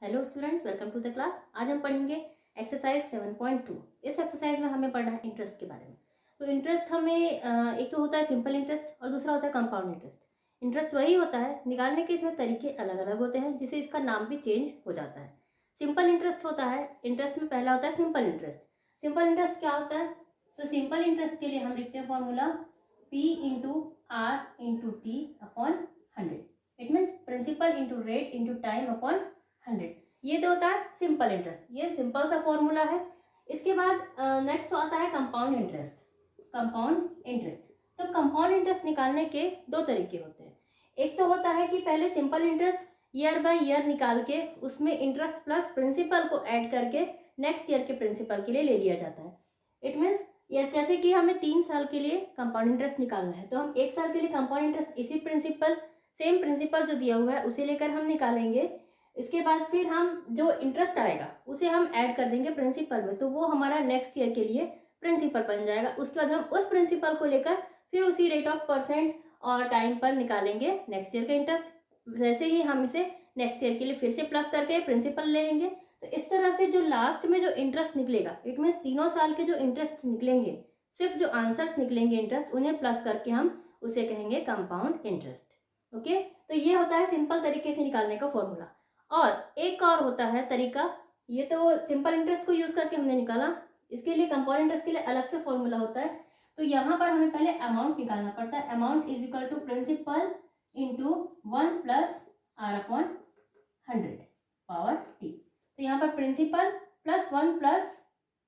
Hello students, welcome to the class. आज हम पढ़ेंगे एक्सरसाइज 7.2। इस एक्सरसाइज में हमें पढ़ना है इंटरेस्ट के बारे में। तो इंटरेस्ट हमें एक तो होता है सिंपल इंटरेस्ट और दूसरा होता है कंपाउंड इंटरेस्ट। इंटरेस्ट वही होता है, निकालने के इसमें तरीके अलग अलग होते हैं जिससे इसका नाम भी चेंज हो जाता है। सिंपल इंटरेस्ट होता है, इंटरेस्ट में पहला होता है सिंपल इंटरेस्ट। सिंपल इंटरेस्ट क्या होता है? तो सिंपल इंटरेस्ट के लिए हम लिखते हैं formula P into R into T upon 100। It means principal into rate into time upon 100। ये तो होता है सिंपल इंटरेस्ट, ये सिंपल सा फॉर्मूला है। इसके बाद नेक्स्ट आता है कंपाउंड इंटरेस्ट। कंपाउंड इंटरेस्ट, तो कंपाउंड इंटरेस्ट निकालने के दो तरीके होते हैं। एक तो होता है कि पहले simple interest year by year निकाल के उसमें इंटरेस्ट प्लस प्रिंसिपल को ऐड करके नेक्स्ट ईयर के प्रिंसिपल के लिए ले लिया जाता है। इट मीन्स जैसे कि हमें 3 साल के लिए कंपाउंड इंटरेस्ट निकालना है तो हम 1 साल के लिए कंपाउंड इंटरेस्ट इसी प्रिंसिपल, सेम प्रिंसिपल जो दिया हुआ है उसे लेकर हम निकालेंगे। इसके बाद फिर हम जो इंटरेस्ट आएगा उसे हम ऐड कर देंगे प्रिंसिपल में, तो वो हमारा नेक्स्ट ईयर के लिए प्रिंसिपल बन जाएगा। उसके बाद हम उस प्रिंसिपल को लेकर फिर उसी रेट ऑफ परसेंट और टाइम पर निकालेंगे नेक्स्ट ईयर का इंटरेस्ट। वैसे ही हम इसे नेक्स्ट ईयर के लिए फिर से प्लस करके प्रिंसिपल ले लेंगे। तो इस तरह से जो लास्ट में जो इंटरेस्ट निकलेगा, इट मीन्स तीनों साल के जो इंटरेस्ट निकलेंगे, सिर्फ जो आंसर्स निकलेंगे इंटरेस्ट, उन्हें प्लस करके हम उसे कहेंगे कंपाउंड इंटरेस्ट। ओके, तो ये होता है सिंपल तरीके से निकालने का फॉर्मूला। और एक और होता है तरीका, ये तो सिंपल इंटरेस्ट को यूज करके हमने निकाला। इसके लिए कंपाउंड इंटरेस्ट के लिए अलग से फॉर्मूला होता है। तो यहाँ पर हमें पहले अमाउंट निकालना पड़ता है। Amount is equal to principal into 1 plus R upon 100 power T. तो यहाँ पर principal plus 1 plus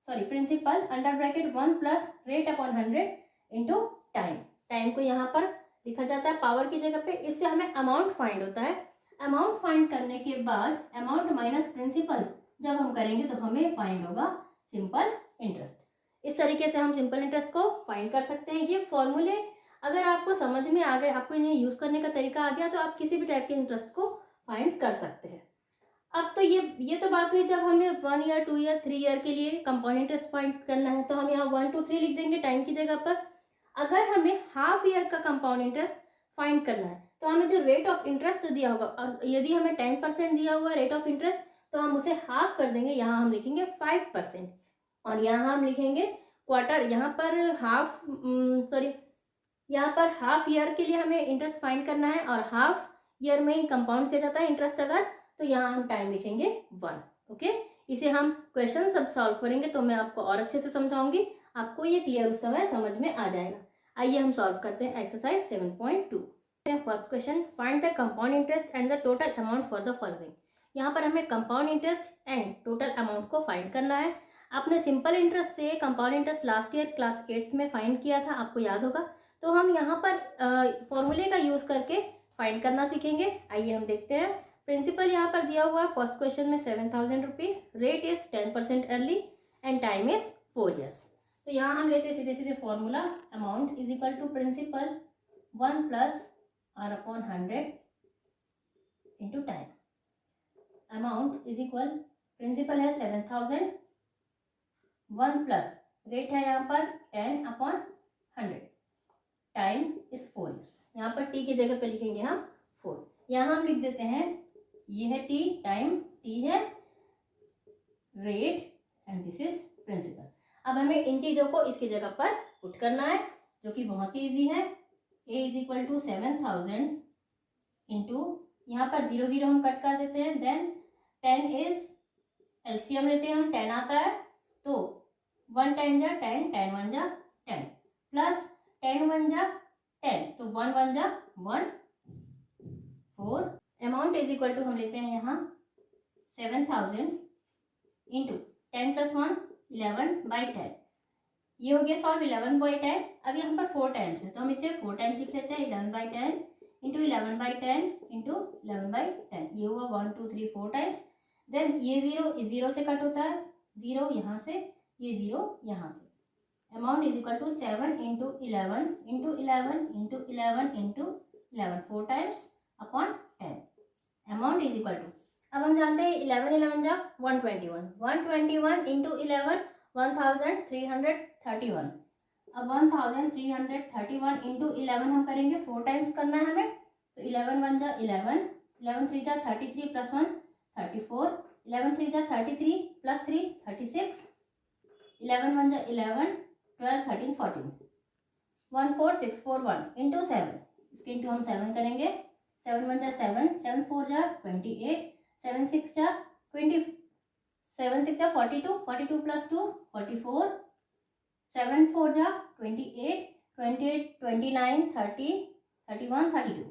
principal under bracket 1 plus rate upon 100 into time. Time को यहाँ पर लिखा जाता है पावर की जगह पे। इससे हमें अमाउंट फाइंड होता है। अमाउंट फाइंड करने के बाद अमाउंट माइनस प्रिंसिपल जब हम करेंगे तो हमें फाइंड होगा सिंपल इंटरेस्ट। इस तरीके से हम सिंपल इंटरेस्ट को फाइंड कर सकते हैं। ये फॉर्मूले अगर आपको समझ में आ गए, आपको इन्हें यूज करने का तरीका आ गया, तो आप किसी भी टाइप के इंटरेस्ट को फाइंड कर सकते हैं। अब तो ये तो बात हुई जब हमें 1 ईयर 2 ईयर 3 ईयर के लिए कंपाउंड इंटरेस्ट फाइंड करना है, तो हम यहाँ 1 2 3 लिख देंगे टाइम की जगह पर। अगर हमें हाफ ईयर का कंपाउंड इंटरेस्ट फाइंड करना है तो हमें जो रेट ऑफ इंटरेस्ट दिया होगा, यदि हमें 10% दिया हुआ रेट ऑफ इंटरेस्ट, तो हम उसे हाफ कर देंगे। यहाँ हम लिखेंगे 5% और यहाँ हम लिखेंगे क्वार्टर। यहाँ पर यहाँ पर हाफ ईयर के लिए हमें इंटरेस्ट फाइंड करना है और हाफ ईयर में ही कंपाउंड किया जाता है इंटरेस्ट अगर, तो यहाँ हम टाइम लिखेंगे 1। ओके, इसे हम क्वेश्चन सब सॉल्व करेंगे तो मैं आपको और अच्छे से समझाऊंगी, आपको ये क्लियर उस समय समझ में आ जाएगा। आइए हम सॉल्व करते हैं exercise 7.2। First question, find the compound interest and the total amount for the following. यहाँ पर हमें compound interest and total amount को फाइंड करना है। आपने सिंपल इंटरेस्ट से compound interest last year class 8 में फाइंड किया था, आपको याद होगा। तो हम यहाँ पर फॉर्मूले का यूज करके फाइंड करना सीखेंगे। आइए हम देखते हैं। प्रिंसिपल यहाँ पर दिया हुआ है फर्स्ट क्वेश्चन में 7,000 rupees, rate is 10% yearly and time is 4 years. तो यहाँ हम लेते हैं सीधे सीधे formula, amount is equal to principal 1 plus R upon 100 into time. Amount is equal, principal है 7,000, 1 प्लस रेट है यहाँ पर 10 अपॉन 100, टाइम इज 4 ईयर्स। यहाँ पर टी की जगह पे लिखेंगे हम 4। यहाँ हम लिख देते हैं, ये है टी, टाइम, टी है rate and this is principal. अब हमें इन चीजों को इसकी जगह पर पुट करना है, जो कि बहुत ही ईजी है। a is equal to 7,000 into, यहाँ पर 0 0 हम कट कर देते हैं, देन 10 इज एलसीएम लेते हैं हम, 10 आता है तो 1 10 जा 10, 10 1 जा 10 प्लस 10 1 जा 10, तो 1 1 जा 1 4। अमाउंट इज इक्वल टू हम लेते हैं यहाँ 7,000 इंटू 10 प्लस 1 11/10। ये हो गया सॉल्व 11/10। अब यहाँ पर 4 टाइम्स है तो हम इसे 4 टाइम्स लिख लेते हैं, 11/10 इंटू 11/10 इंटू 11/10। ये हुआ 1 2 3 4 टाइम्स। देन ये 0 इस 0 से कट होता है, 0 यहाँ से, ये 0 यहाँ से। Amount is equal to 7 into 11 into 11 into 11 into 11, 4 times upon 10। Amount is equal to, अब हम जानते हैं 11 11 जा 121, 121 इंटू 11 1331। अब 1331 इंटू 11 हम करेंगे, 4 टाइम्स करना है हमें, तो 11 1 जा 11, 11 3 जा 33 प्लस 1 34, 11 3 जा 33 प्लस 3 36, 11 1 जा 11, 12 13 14, 14641 इंटू 7, इसके इंटू हम 7 करेंगे, 7 1 जा 7, 7 4 जा 28, 7 6 जा 20, 7 6 जा 42, 42 प्लस 2 44, 7 4 जा 28, 28 29 30 31 32,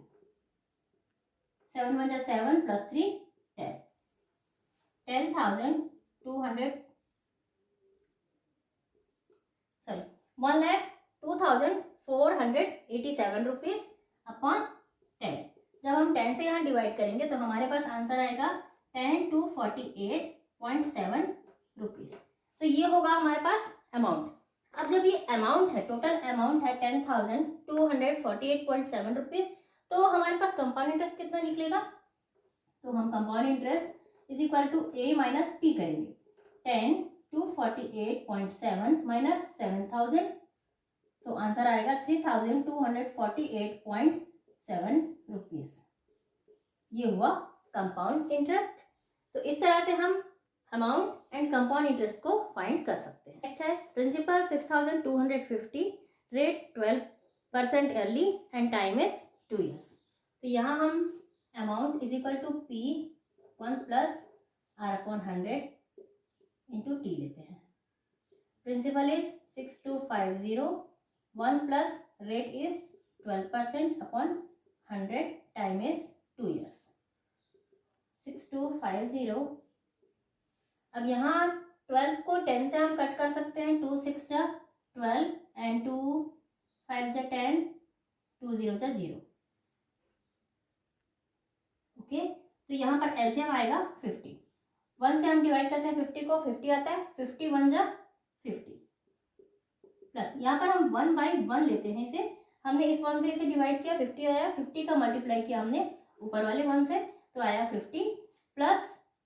7 1 जा 7 प्लस 3 10, 10,200 सॉरी 1,02,487 रुपीज अपॉन 10। जब हम 10 से यहाँ डिवाइड करेंगे तो हमारे पास आंसर आएगा 10,248.7 रुपीज। तो ये होगा हमारे पास अमाउंट। अब जब ये अमाउंट है, टोटल अमाउंट है 10,248.7 रुपीज, तो हमारे पास कंपाउंड इंटरेस्ट कितना निकलेगा? तो हम compound interest is equal to A minus P करेंगे। 10,248.7 माइनस 7,000, सो आंसर आएगा 3,248.7 रुपीज। ये हुआ कंपाउंड इंटरेस्ट। तो इस तरह से हम अमाउंट एंड कंपाउंड इंटरेस्ट को फाइंड कर सकते हैं। नेक्स्ट है principal 6,250, rate 12% yearly and time is 2 years। तो यहाँ हम amount is equal to P 1 plus R upon 100 into T लेते हैं। Principal is 6250, 1 plus rate is 12% upon 100, time is 2 years। 6250, अब यहाँ 12 को 10 से हम कट कर सकते हैं, 2 6 जा 12 एंड 2 5 जा 10, 2 0 जा 0। ओके, तो यहाँ पर एलसीएम आएगा 50। 1 से हम डिवाइड करते हैं 50 को, 50 आता है, 50 1 जा 50 प्लस यहाँ पर हम 1 बाई 1 लेते हैं इसे, हमने इस 1 से इसे डिवाइड किया, 50 आया, 50 का मल्टीप्लाई किया हमने ऊपर वाले 1 से, तो आया 50 प्लस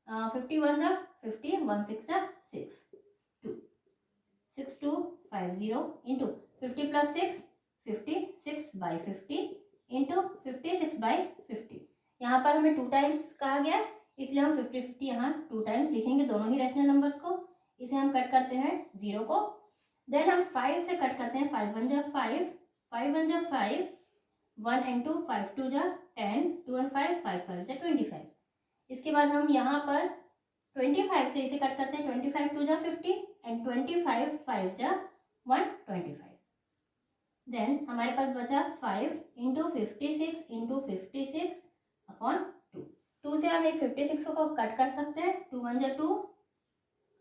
51 जा 50, 1 6 जा 6 2, 6250 into 50 plus 6 56 by 50 into 56 by 50। यहाँ पर हमें 2 टाइम्स कहा गया, इसलिए हम 50 50 यहाँ 2 टाइम्स लिखेंगे दोनों ही रैशनल नंबर्स को। इसे हम कट करते हैं 0 को, देन हम 5 से कट करते हैं, 5 1 जा 5, 5 1 जा 5, 1 and 2 5 2 जा 10, 2 and 5 5 5 जा 25। इसके बाद हम यहाँ पर 25 से इसे कट करते हैं, 25 2 जा 50 एंड 25 5 जा 125। देन हमारे पास बचा 5 इंटू 56 इंटू 56 अपॉन 2। 2 से हम एक 56 को कट कर सकते हैं, 2 1 जा 2,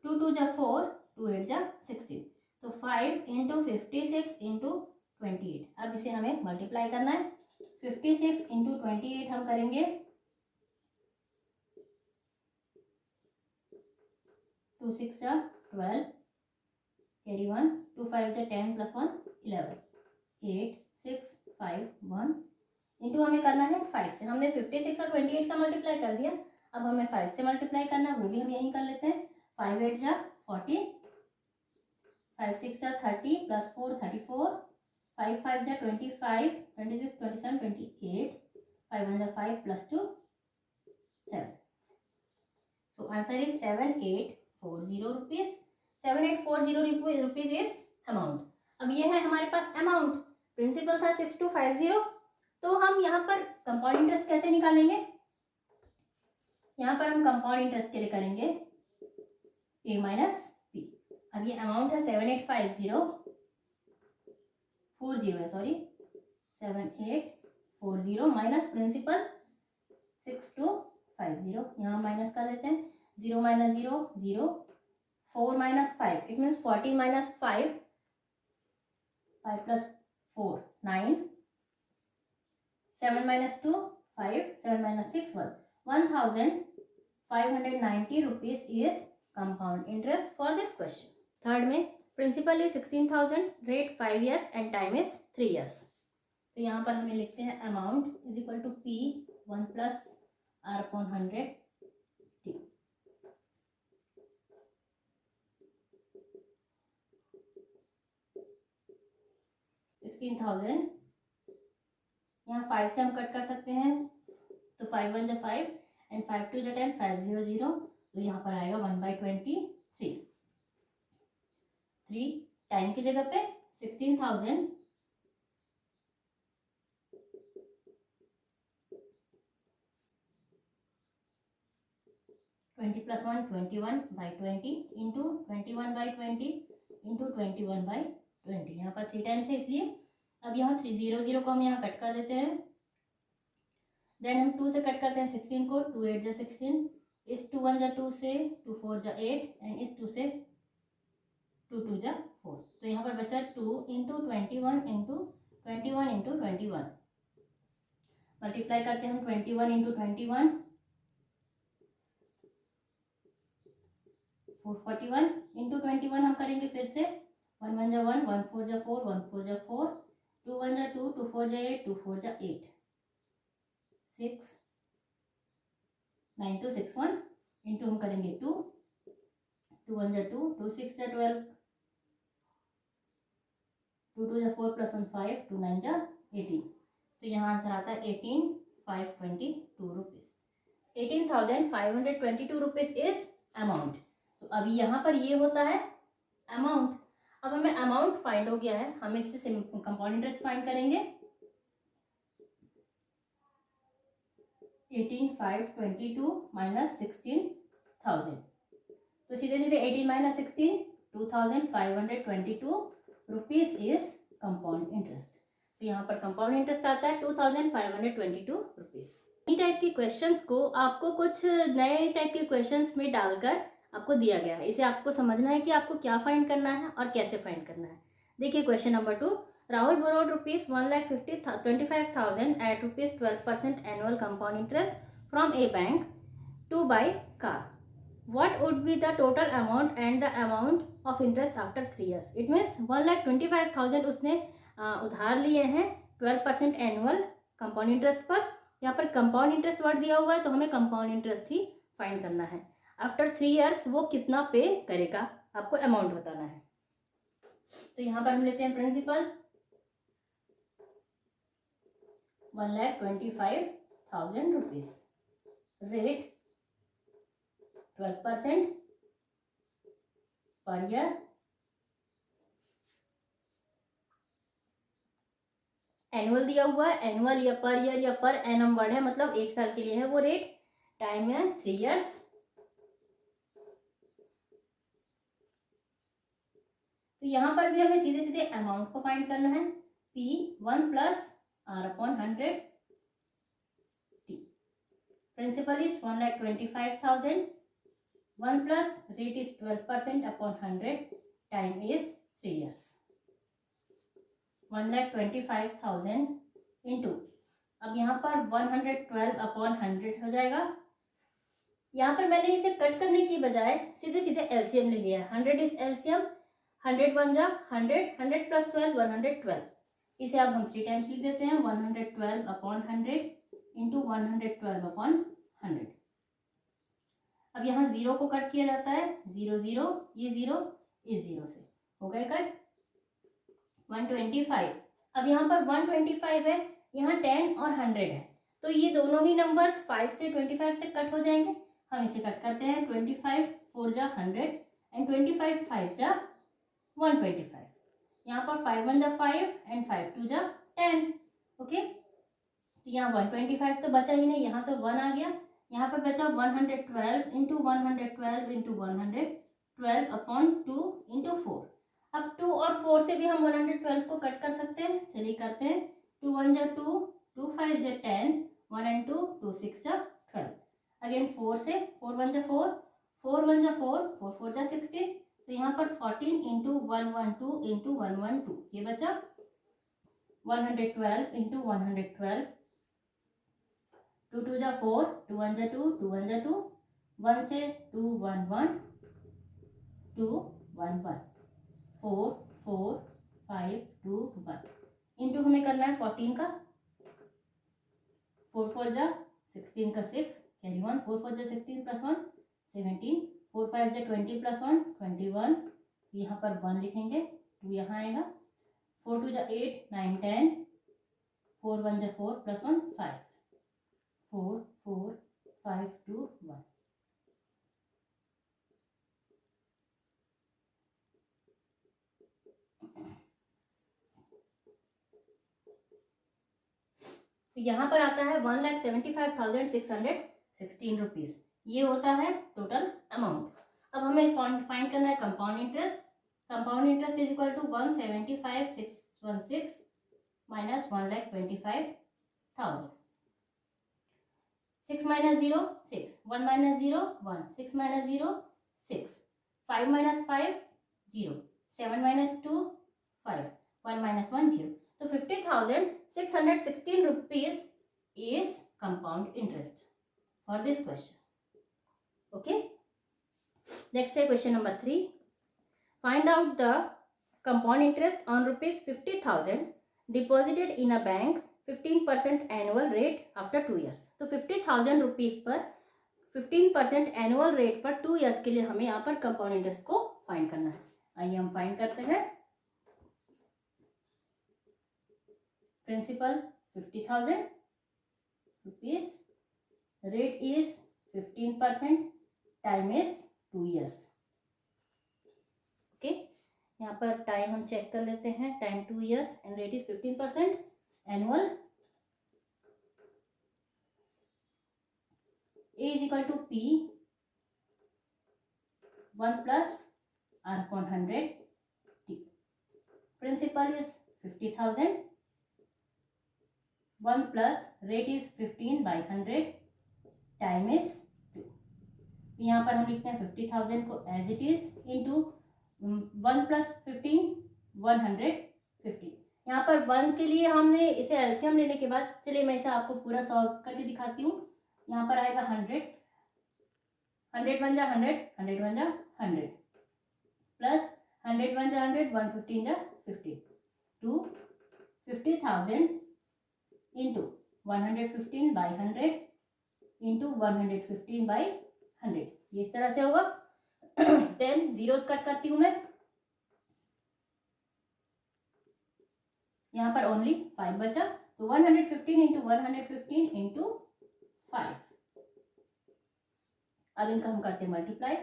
2 2 जा 4, 2 8 जा 16। तो 5 इंटू 56 इंटू 28। अब इसे हमें मल्टीप्लाई करना है, 56 इंटू 28 हम करेंगे 2 6 जा 12, कैरी 1, 2 5 जा 10 प्लस 1 11, 8 6 5 1 इंटू हमें करना है 5 से। हमने 56 और 28 का मल्टीप्लाई कर दिया, अब हमें 5 से मल्टीप्लाई करना है, वो भी हम यहीं कर लेते हैं। 5 8 जा 40, 5 6 जा 30 प्लस 4 34, 5 5 जा 25, 26 27 28, 5 1 जा 5 plus 2 7। So answer is 7840 rupees. 7840 rupees is amount. अब ये है हमारे पास अमाउंट, प्रिंसिपल था 6250, तो हम यहाँ पर कंपाउंड इंटरेस्ट कैसे निकालेंगे? यहाँ पर हम कंपाउंड इंटरेस्ट के लिए करेंगे ए माइनस पी। अब ये अमाउंट है 7840 है, सॉरी 7840 माइनस प्रिंसिपल 6250, यहाँ माइनस कर देते हैं, 0 minus 0 0, 4 minus 5 it means 14 minus 5, 5 plus 4 9, 7 minus 2 5, 7 minus 6 1, 1,590 rupees is compound interest for this question. Third में principal is 16,000, rate 5 years and time is 3 years। तो यहाँ पर हमें लिखते हैं amount is equal to P 1 plus R upon 100 T. यहाँ 5 से हम कट कर सकते हैं, तो 5 1 जा 5 एंड 5 2 जा 10, 5 0 0, तो यहाँ पर आएगा 1/23। 3 टाइम की जगह पे 16,000 20 + 1 21/20 इंटू 21/20 इंटू 21/20। यहाँ पर 3 टाइम्स है इसलिए अब यहाँ 0 को हम यहाँ कट कर देते हैं। देन हम 2 से कट करते हैं 16 को। 2 8 जा 16, इस 2 1 जा 2 से, 2 4 जा 8 एंड इस 2 से 2 2 जा 4। तो यहाँ पर बचा 2 इंटू 21 इंटू 21 इंटू 21। मल्टीप्लाई करते हैं हम 21 इंटू 21, 441 इंटू 21 हम करेंगे फिर से। 1 1 जा 1, 1 4 जा 4, 1 4 जा 4, 2 1 जा 2, 2 4 जा 8, 2 4 जा 8, 6 9 2 6 1 इंटू हम करेंगे 2, 2 1 जा 2, 2 6 जा 12, 2 2 जा 4 + 1 5, 2 9 जा 18। तो यहाँ आंसर आता है 18,522 रुपीज़। 18,522 rupees is amount. तो अभी यहाँ पर ये होता है अमाउंट। अब हमें अमाउंट फाइंड हो गया है, हम इससे कंपाउंड इंटरेस्ट फाइंड करेंगे। 18,522 माइनस 16,000, तो सीधे सीधे 18 minus 16, 2,522 rupees is compound interest. तो यहाँ पर कंपाउंड इंटरेस्ट आता है 2,522 रुपीज़। इस टाइप के क्वेश्चंस को आपको कुछ नए टाइप के क्वेश्चंस में डालकर आपको दिया गया है। इसे आपको समझना है कि आपको क्या फाइंड करना है और कैसे फाइंड करना है। देखिए question number 2, Rahul borrowed ₹1,25,000 at ₹12% annual compound interest from a bank to buy car. What would be the total amount and the amount of interest after 3 years? It means 1,25,000 उसने उधार लिए हैं 12% एनुअल कंपाउंड इंटरेस्ट पर। यहाँ पर compound interest word दिया हुआ है तो हमें कंपाउंड इंटरेस्ट ही फाइंड करना है। आफ्टर 3 years वो कितना पे करेगा, आपको अमाउंट बताना है। तो यहाँ पर हम लेते हैं principal 1,25,000 rupees, rate 12% per year, annual दिया हुआ है, एनुअल या पर ईयर या पर एनम वर्ड है, मतलब 1 साल के लिए है वो रेट, टाइम है 3 years। तो यहाँ पर भी हमें सीधे सीधे अमाउंट को फाइंड करना है। P1 + R/100, T principal is 1,25,000, 1 plus rate is 12% upon 100, time is 3 years। 1,25,000 into, अब यहाँ पर 112 अपॉन 100 हो जाएगा। यहाँ पर मैंने इसे कट करने की बजाय सीधे सीधे एलसीएम ले लिया है। 100 इज एलसीएम, 100 1 जा 100, 100 + 12 112। इसे अब हम 3 टाइम्स लिख देते हैं। 112 अपॉन 100 इंटू 112 अपॉन 100। अब यहाँ 0 को कट किया जाता है, 0 0, ये 0 इस 0 से हो गए कट। 125, अब यहाँ पर 125 है, यहाँ 10 और 100 है, तो ये दोनों ही नंबर्स 5 से 25 से कट हो जाएंगे। हम इसे कट करते हैं। 25 4 जा 100 एंड 25 5 जा 125। यहाँ पर 5 1 जा 5 एंड 5 2 जा 10। ओके, तो यहाँ 125 तो बचा ही नहीं, यहाँ तो 1 आ गया। यहाँ पर बचा 112 इंटू 112 इंटू 112 अपॉन 2 इंटू 4। अब 2 और 4 से भी हम 112 को कट कर सकते हैं, चलिए करते हैं। 2 1 जा 2, 2 5 जा 10, 1 एंड 2, 2 6 जा 12। अगेन 4 से, 4 1 जा 4, 4 1 जा 4, 4 4 जा 16। तो यहाँ पर 14 इंटू 112 इंटू 112, ये बचा 112 इंटू 112। 2 2 जा 4, 2 1 जा 2, 2 1 जा 2, 1 से 2 1 1, 2 1 1, 4 4 5 2 1 इंटू हमें करना है 14 का। 4 4 जा 16 का 6, कैरी 1, 4 4 जा 16 + 1 17, 4 5 जा 20 + 1 21, यहाँ पर 1 लिखेंगे, 2 यहाँ आएगा। 4 2 जा 8 9 10, 4 1 जा 4 + 1 5, 4 4 5 2 1। तो यहाँ पर आता है 1,75,616 रुपीज, ये होता है टोटल अमाउंट। अब हमें फाइंड करना है compound interest. Compound interest is equal to 175,616 minus 1,25,000। 6 minus 0 6, 1 minus 0 1, 6 minus 0 6, 5 minus 5 0, 7 minus 2 5, 1 minus 1 0। तो 50,616 rupees is compound interest for this question. Okay. Next है question number 3. Find out the compound interest on rupees 50,000 deposited in a bank 15% annual rate after 2 years. तो 50,000 rupees per 15% annual rate पर 2 years के लिए हमें यहाँ पर compound interest को find करना है। आइए हम फाइंड करते हैं। Principal 50,000 rupees, rate is 15%, time is 2 years। Okay, यहाँ पर टाइम हम चेक कर लेते हैं। Time 2 years and rate is 15%। Annual A is equal to P 1 plus R upon 100 T. Principal is 50,000, 1 plus rate is 15 by 100, time is 2। यहाँ पर हम लिखते हैं 50,000 को as it is into 1 plus 15 150। यहाँ पर 1 के लिए हमने इसे एलसीएम लेने के बाद, चलिए मैं इसे आपको पूरा सॉल्व करके दिखाती हूँ। यहाँ पर आएगा 100, 100 1 जा 100, 100 1 जा 100 प्लस 100 1 जा 100, 115 जा 50 to 50,000 into 115 by 100 into 115 by 100, ये इस तरह से होगा। देन जीरोस कट करती हूँ मैं। यहाँ पर ओनली 5 बचा, तो 115 इंटू 115 इंटू 5। अब इनका हम करते हैं मल्टीप्लाई।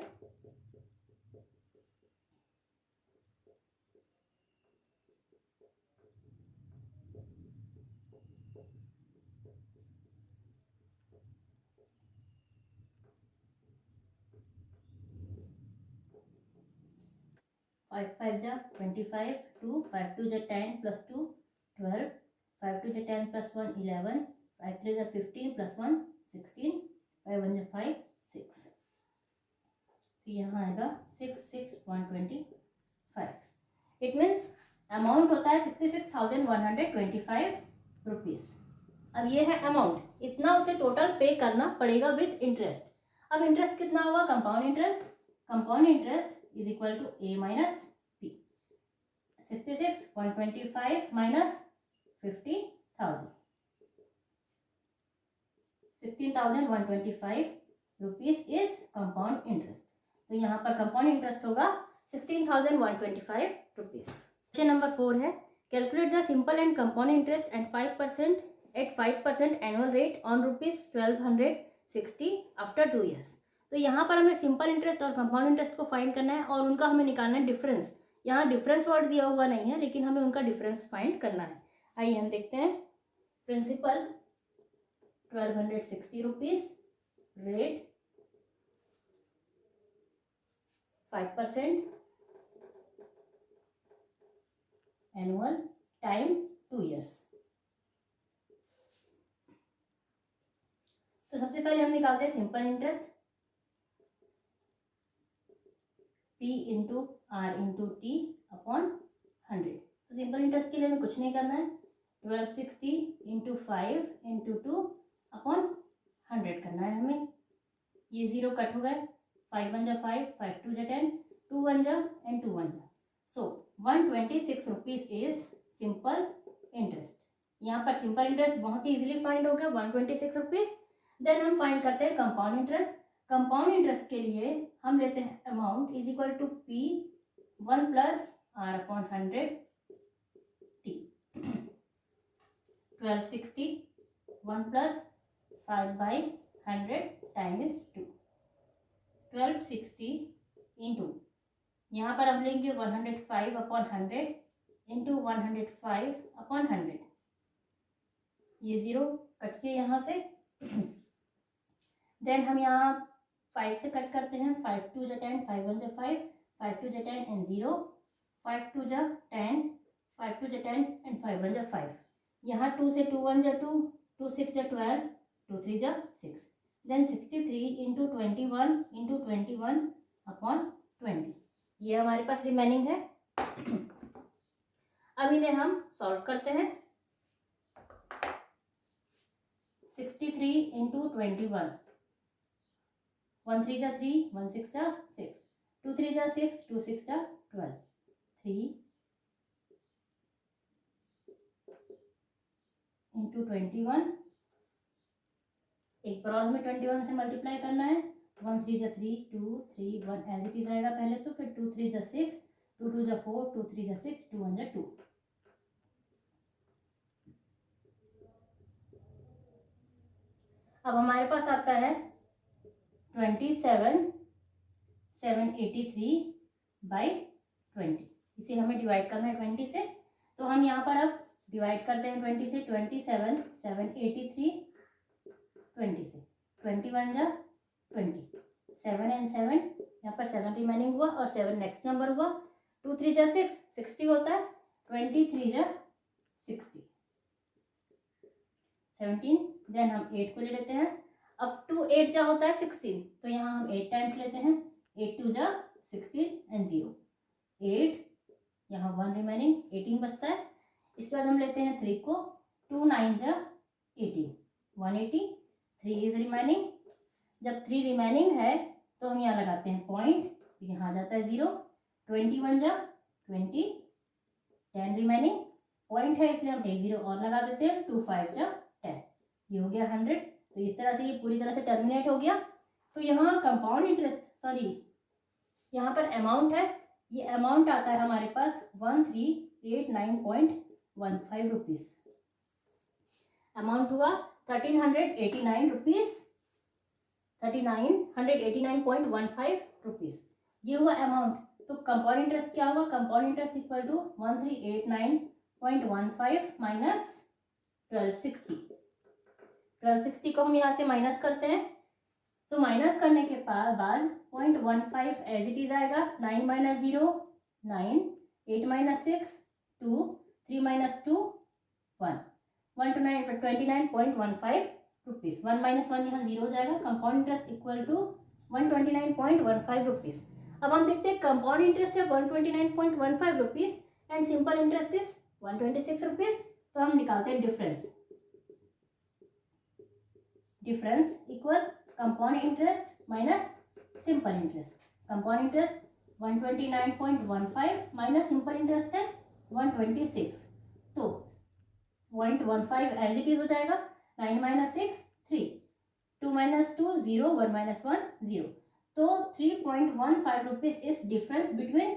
फाइव 5 जा 25, 2 5 2 जा 10 प्लस 2 12, 5 2 जा 10 प्लस 1 11, 5 3 जा 15 प्लस 1 16, 5 1 जा 5 6। तो यहाँ आएगा 66,125। इट मीन्स अमाउंट होता है 66,125 रुपीज। अब ये है अमाउंट, इतना उसे टोटल पे करना पड़ेगा विद इंटरेस्ट। अब इंटरेस्ट कितना होगा? Compound interest. Compound interest is equal to A minus P. 66,125 minus 50,000, 16,125 rupees is compound interest. तो यहाँ पर कंपाउंड इंटरेस्ट होगा 16,125 रुपीज। क्वेश्चन नंबर 4 है, calculate the simple and compound interest eight 5% annual rate on ₹1260 after 2 years। तो यहाँ पर हमें simple interest और कंपाउंड इंटरेस्ट को फाइंड करना है और उनका हमें निकालना है डिफरेंस। यहाँ डिफरेंस वर्ड दिया हुआ नहीं है, लेकिन हमें उनका डिफरेंस फाइंड करना है। आइए हम देखते हैं। Principal 1260 rupees, rate 5%, annual, time 2 years। तो सबसे पहले हम निकालते हैं simple interest. P into R into T upon 100। तो सिंपल इंटरेस्ट के लिए हमें कुछ नहीं करना है, 1260 इंटू 5 इंटू 2 अपॉन 100 करना है हमें। ये जीरो कट हो गए, 5 1 जा 5, 5 2 जा 10, 2 1 जा एंड 2 1 जा। सो 126 रुपीज इज सिंपल इंटरेस्ट। यहाँ पर सिंपल इंटरेस्ट बहुत ही इजीली फाइंड हो गया, 126 रुपीज। देन हम फाइंड करते हैं कंपाउंड इंटरेस्ट। कंपाउंड इंटरेस्ट के लिए हम लेते हैं amount is equal to P 1 plus R upon 100 T. 1260 1 plus 5 by 100 time is 2। 1260 into यहाँ पर हम लेंगे 105/100 इंटू 105/100, ये 0 कट के यहाँ से। देन हम यहाँ 5 से कट करते हैं, 5 2 × 10, 5 1 × 5, 5 2 × 10 एंड 0, 5 2 × 10, 5 2 × 10 एंड 5 1 × 5। यहाँ 2 से 2 1 × 2, 2 6 × 12, 2 3 × 6। देन 63 इंटू 21 इंटू 21/20, ये हमारे पास रिमेनिंग है। अब इन्हें हम सॉल्व करते हैं। 63 इंटू 21, 1 3 × 3, 1 6 × 6, 2 3 × 6, 2 6 × 12, 3 इंटू 21, एक पर में 21 से मल्टीप्लाई करना है। 1 3 × 3, 2 3 1 एज इट इज आएगा पहले तो, फिर 2 3 × 6, 2 2 × 4, 2 3 × 6, 2 1 × 2। अब हमारे पास आता है 27,783/20। इसे हमें डिवाइड करना है 20 से, तो हम यहाँ पर अब डिवाइड करते हैं 20 से। 27,783 20 से, 21 × 20, 7 and 7, यहाँ पर 7 रिमेनिंग हुआ और 7 नेक्स्ट नंबर हुआ। 2 3 × 6, 60 होता है। 23 × 60, 17। देन हम 8 को ले लेते हैं। अब 2 8 जा होता है 16, तो यहाँ हम 8 टाइम्स लेते हैं। 8 2 × 16 एंड 0, 8, यहाँ 1 रिमेनिंग, 18 बचता है। इसके बाद हम लेते हैं 3 को। 2 9 × 18, 180, 3 इज रिमेनिंग। जब 3 रिमेनिंग है तो हम यहाँ लगाते हैं पॉइंट, यहाँ आ जाता है 0। 21 × 20, 10 रिमेनिंग, पॉइंट है इसलिए हम एक 0 और लगा देते हैं। 2 5 × 10, ये हो गया 100। तो इस तरह से ये पूरी तरह से टर्मिनेट हो गया। तो यहाँ कंपाउंड इंटरेस्ट, सॉरी यहाँ पर अमाउंट है, ये अमाउंट आता है हमारे पास 1389.15 रुपीज़। अमाउंट हुआ 1389 रुपीज़, 3989.15 रुपीज़, ये हुआ अमाउंट। तो कंपाउंड इंटरेस्ट क्या हुआ? Compound interest equal to 1389.15 minus 1260 को हम यहाँ से माइनस करते हैं। तो माइनस करने के बाद 0.15 एज इट इज आएगा। 9 - 0 9, 8 - 6 2, 3 - 2 1, 1 to 9 29.15 रुपीज़। 1 - 1 यहाँ 0 हो जाएगा। Compound interest equal to 129.15 rupees. अब हम देखते हैं कंपाउंड इंटरेस्ट है 129.15 rupees and simple interest is 126 rupees. तो हम निकालते हैं difference equal compound interest minus simple interest. Compound interest 129.15 minus simple interest है 126, तो 0.15 एज इट इज हो जाएगा। 9 - 6 3, 2 - 2 0, 1 - 1 0, तो 3.15 rupees is difference between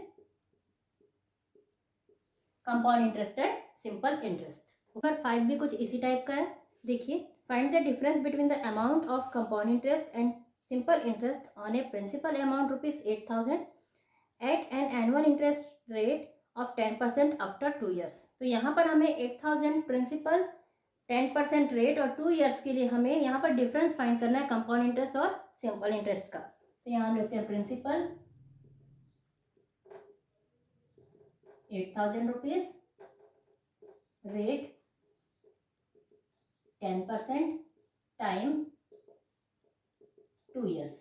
compound interest and simple interest. ऊपर 5 भी कुछ इसी टाइप का है, देखिए। Find the difference between the amount of compound interest and simple interest on a principal amount ₹8,000 at an annual interest rate of 10% after 2 years। तो यहाँ पर हमें 8,000 प्रिंसिपल, 10% रेट और 2 years के लिए हमें यहाँ पर डिफरेंस फाइंड करना है कंपाउंड इंटरेस्ट और सिंपल इंटरेस्ट का। तो यहाँ हम लेते हैं principal 8,000 rupees, rate 10%, time 2 years।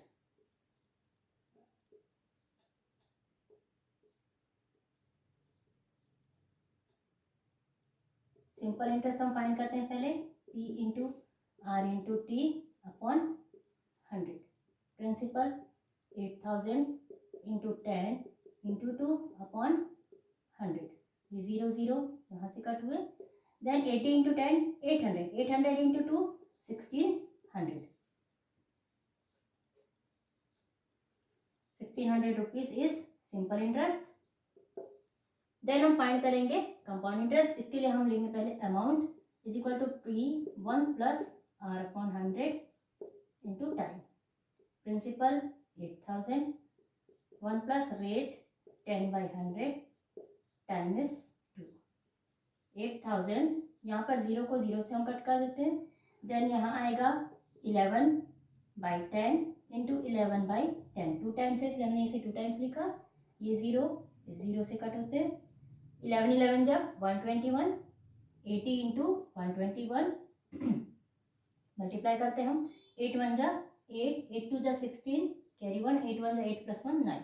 Simple interest हम फाइंड करते हैं पहले, P into R into T upon 100। Principal 8,000 into 10 into 2 upon 100, ये 0 0 यहाँ से कट हुए। Then 80 into 10 800, 800 into 2 1600, 1600 rupees is simple interest. Then हम फाइंड करेंगे कंपाउंड इंटरेस्ट। इसके लिए हम लेंगे पहले amount is equal to P1 plus R upon 100 into time. Principal 8,000, 1 plus rate 10/100 times 2, 8000। यहाँ पर 0 को 0 से हम कट कर देते हैं। देन यहाँ आएगा 11/10 इंटू 11/10, 2 टाइम्स है इसलिए हमने इसे 2 टाइम्स लिखा। ये 0 से कट होते हैं। 11 11 जब 121, 80 इंटू 121 मल्टीप्लाई करते हैं हम। 8 1 जा 8, 8 2 जा 16, कैरी 1, 8 1 जा 8 + 1 9,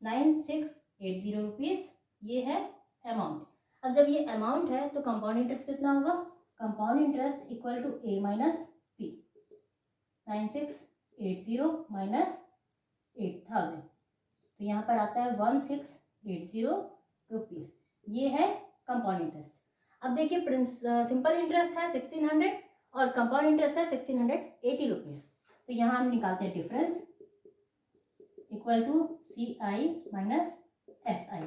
9680 रुपीज़ ये है अमाउंट। अब जब ये अमाउंट है तो कंपाउंड इंटरेस्ट कितना होगा? Compound interest equal to A minus P, 9680 minus 8000, तो यहाँ पर आता है 1680 रुपीज़। ये है कंपाउंड इंटरेस्ट। अब देखिए सिंपल इंटरेस्ट है 1600 और कंपाउंड इंटरेस्ट है 1680 रुपीज़। तो यहाँ हम निकालते हैं difference equal to CI minus SI,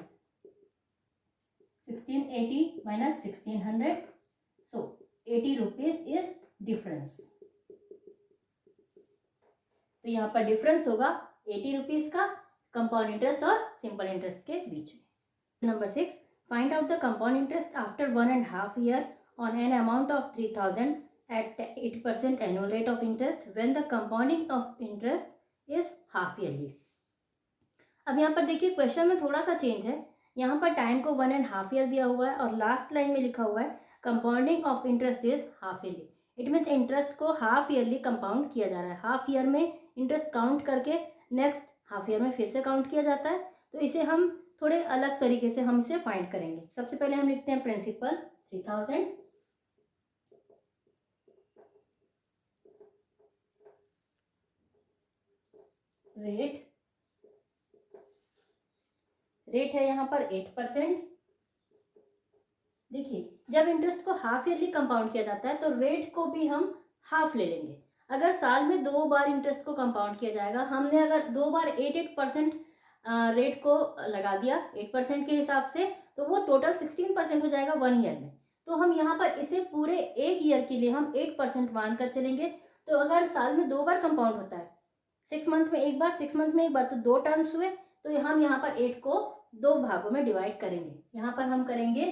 1680 minus 1600, so 80 rupees is difference. तो यहाँ पर डिफरेंस होगा 80 रुपीज़ का कंपाउंड इंटरेस्ट और सिंपल इंटरेस्ट के बीच में। Number 6, find out the compound interest after 1.5 year on an amount of 3000 at 8% annual rate of interest when the compounding of interest is half yearly। अब यहाँ पर देखिए क्वेश्चन में थोड़ा सा चेंज है। यहाँ पर टाइम को 1.5 year दिया हुआ है और लास्ट लाइन में लिखा हुआ है compounding of interest is half yearly. It means interest को हाफ ईयरली कंपाउंड किया जा रहा है। हाफ ईयर में इंटरेस्ट काउंट करके नेक्स्ट हाफ ईयर में फिर से काउंट किया जाता है। तो इसे हम थोड़े अलग तरीके से हम इसे फाइंड करेंगे। सबसे पहले हम लिखते हैं प्रिंसिपल 3000, रेट है यहाँ पर 8%। देखिए जब इंटरेस्ट को हाफ ईयरली कंपाउंड किया जाता है तो रेट को भी हम हाफ ले लेंगे। अगर साल में 2 बार इंटरेस्ट को कंपाउंड किया जाएगा, हमने अगर 2 बार 8% रेट को लगा दिया 8% के हिसाब से, तो वो टोटल 16% हो जाएगा 1 ईयर में। तो हम यहाँ पर इसे पूरे 1 ईयर के लिए हम 8% मान कर चलेंगे। तो अगर साल में 2 बार कंपाउंड होता है, 6 मंथ में एक बार, 6 मंथ में एक बार, तो 2 टर्म्स हुए। तो हम यहाँ पर 8 को 2 भागों में डिवाइड करेंगे। यहाँ पर हम करेंगे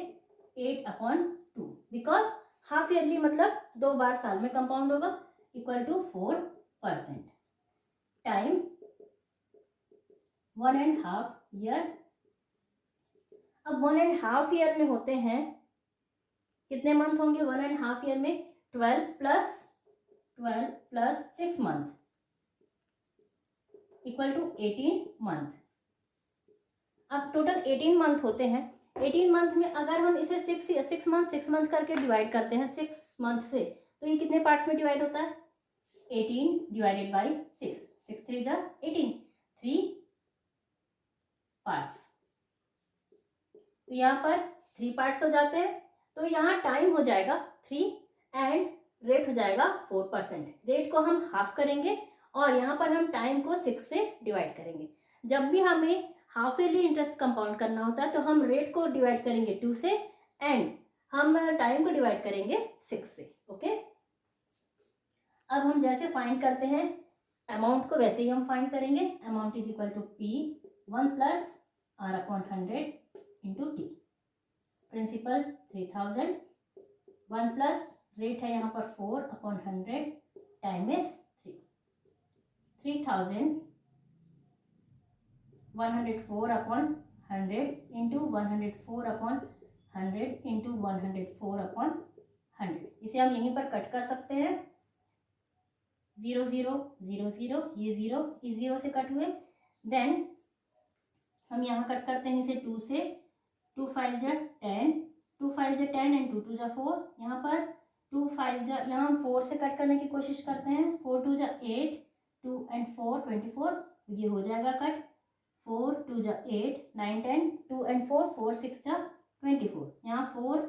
8/2 बिकॉज हाफ ईयरली मतलब 2 बार साल में कंपाउंड होगा, इक्वल टू 4% टाइम 1.5 year। अब 1.5 year में होते हैं कितने मंथ होंगे? 1.5 year में 12 plus 6 month equal to 18 month. अब टोटल 18 मंथ होते हैं। 18 मंथ में अगर हम इसे 6 मंथ करके डिवाइड करते हैं 6 मंथ से, तो ये कितने पार्ट्स में डिवाइड होता है? 18 डिवाइडेड बाई 6, 6 3 जा 18, 3 पार्ट्स। तो यहाँ पर 3 पार्ट्स हो जाते हैं। तो यहाँ टाइम हो जाएगा 3 एंड रेट हो जाएगा 4%। रेट को हम हाफ करेंगे और यहाँ पर हम टाइम को 6 से डिवाइड करेंगे। जब भी हमें हाफ ईयरली इंटरेस्ट कंपाउंड करना होता है तो हम रेट को डिवाइड करेंगे 2 से एंड हम टाइम को डिवाइड करेंगे 6 से। ओके, अब हम जैसे फाइंड करते हैं अमाउंट को, वैसे ही हम फाइंड करेंगे। Amount is equal to P1 plus R/100 into T। Principal 3000, 1 plus rate है यहाँ पर 4/100 टाइम इज 3, 3000 104/100 इंटू 104/100 इंटू 104/100। इसे हम यहीं पर कट कर सकते हैं। 0 0 0 0, ये 0 इस 0 से कट हुए। देन हम यहाँ कट करते हैं इसे 2 से। 2 5 जा 10, 2 5 जा 10 एंड 2 2 जा 4। यहाँ पर 2 5 जा, यहाँ हम 4 से कट करने की कोशिश करते हैं। 4 2 जा 8, 2 एंड 4 24, ये हो जाएगा कट। 4 2 जा 8, 9 10, 2 एंड 4, 4 6 जा 24। यहाँ 4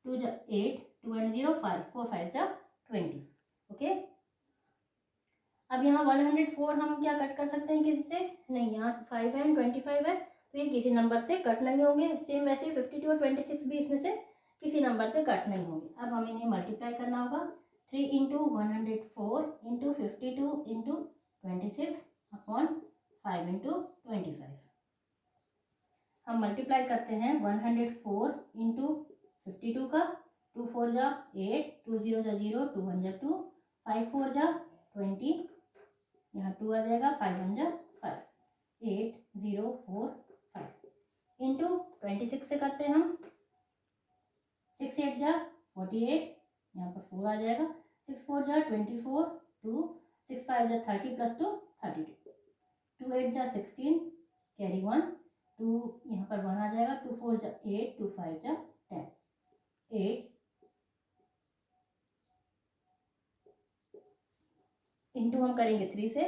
2 जा 8, 2 एंड 0 5, 4 5 जा 20। ओके, अब यहाँ 104 हम क्या कट कर सकते हैं किसी से? नहीं, यहाँ 5 है 25 है, तो ये किसी नंबर से कट नहीं होंगे। सेम वैसे 52 और 26 भी इसमें से किसी नंबर से कट नहीं होंगे। अब हमें इन्हें मल्टीप्लाई करना होगा। 3 into 104 into 52 into 26 upon 5 into 25। हम मल्टीप्लाई करते हैं 104 इंटू 52 का, 2 4 जा 8, 2 0 जा 0, 2 1 जा 2, 5 4 जा 20, यहाँ 2 आ जाएगा, 5 1 जा 5, 8 0 4 5 इंटू 26 से करते हैं हम, 6 8 जा 48, यहाँ पर 4 आ जाएगा, 6 4 जा 24, 2 6 5 जा 30 प्लस 2 32, 2 8 जा 16, कैरी 1, 2 यहाँ पर 1 आ जाएगा, 2 4 जा 8, 2 5 जा 10, 8 इंटू हम करेंगे 3 से,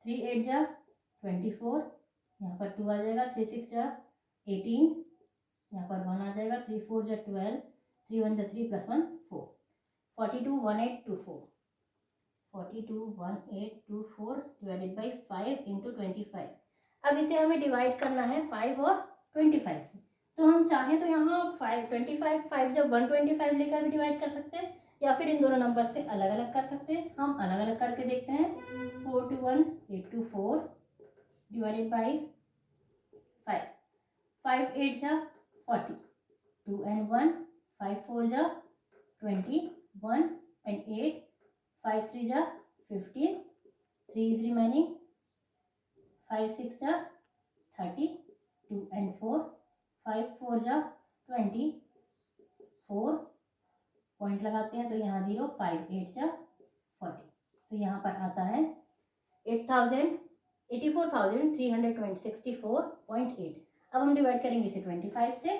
3 8 जा 24, यहाँ पर 2 आ जाएगा, 3 6 जा 18, यहाँ पर 1 आ जाएगा, 3 4 जा 12, 3 1 जा 3 प्लस 1 4, 42 1824, 42 1824 डिवाइडेड बाई 5 इंटू 25। अब इसे हमें डिवाइड करना है 5 और 25 से, तो हम चाहें तो यहाँ 5 25 5 जब 125 लेकर भी डिवाइड कर सकते हैं, या फिर इन दोनों नंबर से अलग अलग कर सकते हैं। हम अलग अलग करके देखते हैं। 4 2 1 824 डिवाइडेड बाई 5, 5 8 जा 40, 2 and 1, 5 4 जा 20, 1 and 8, 5 3 जा 15, 3 is remaining, 5 6 जा 30, 2 and 4, 5 4 जा 20, 4 पॉइंट लगाते हैं तो यहाँ 0, 5 8 जा 40, तो यहाँ पर आता है 84,364.8। अब हम डिवाइड करेंगे इसे 25 से।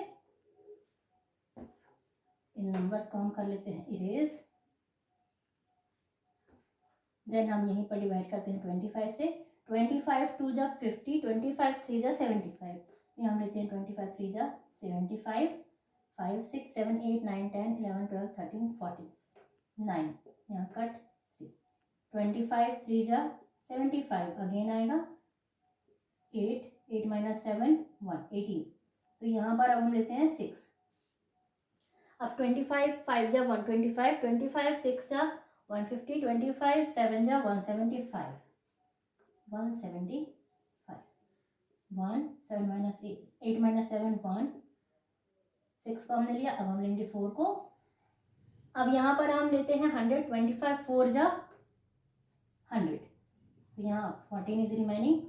इन नंबर्स को हम कर लेते हैं इरेज, देन हम यहीं पर डिवाइड करते हैं 25 से। 25 2 जा 50, 25 3 जा 75, ये हम लेते हैं 25 3 जा 75, 5 6 7 8 9 10 11 12 13 14 9, यहाँ कट 3, 25 3 जा 75 अगेन आएगा, 8 8 माइनस 7 1 18, तो यहाँ पर अब हम लेते हैं 6। अब 25 5 जा 125, 25 6 जा 150, 25 7 जा 175, 175, 1 7 माइनस 8 माइनस 7 1, 6 को हमने लिया। अब हम लेंगे 4 को। अब यहाँ पर हम लेते हैं 100, 25 4 जा 100, तो यहाँ 14 इज रिमेनिंग,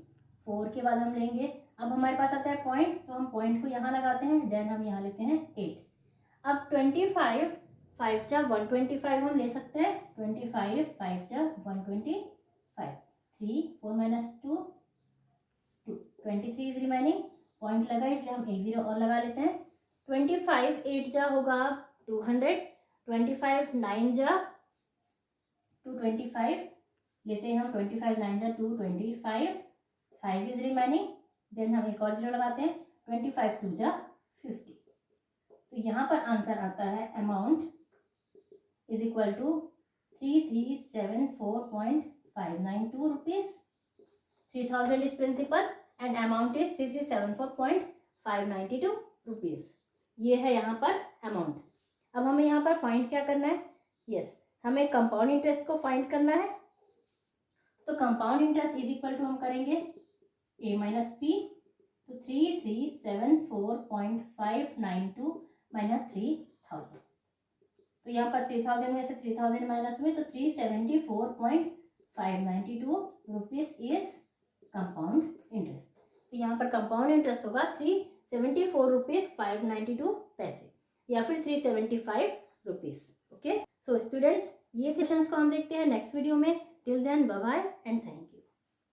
4 के बाद हम लेंगे, अब हमारे पास आता है पॉइंट, तो हम पॉइंट को यहाँ लगाते हैं, देन हम यहाँ लेते हैं 8। अब 25 5 जा 125 हम ले सकते हैं, 25 5 जा 125, 3 4 माइनस 2 2, 23 इज रिमेनिंग, पॉइंट लगा इसलिए हम एक 0 और लगा लेते हैं। 25 8 जा होगा 200, 25 9 जा 225 लेते हैं हम, 25 9 जा 225, 5 इज रिमेनिंग, देन हम एक और 0 लगाते हैं, 25 2 जा 50, तो यहाँ पर आंसर आता है amount is equal to 3374.592 rupees. 3000 is principal and amount is 3374.592 rupees. ये है यहाँ पर अमाउंट। अब हमें यहाँ पर फाइंड क्या करना है? यस, हमें कंपाउंड इंटरेस्ट को फाइंड करना है। तो compound interest is equal to हम करेंगे a माइनस पी, तो 3374.592 माइनस 3000, तो यहाँ पर 3000 में से 3000 माइनस हुए तो 374.592 रुपीज इज कंपाउंड इंटरेस्ट। तो यहाँ पर कंपाउंड इंटरेस्ट होगा 374 रुपीज 592 पैसे या फिर 375 रुपीज। ओके, सो स्टूडेंट्स, ये सेशंस को हम देखते हैं नेक्स्ट वीडियो में। Till then bye bye and thank you.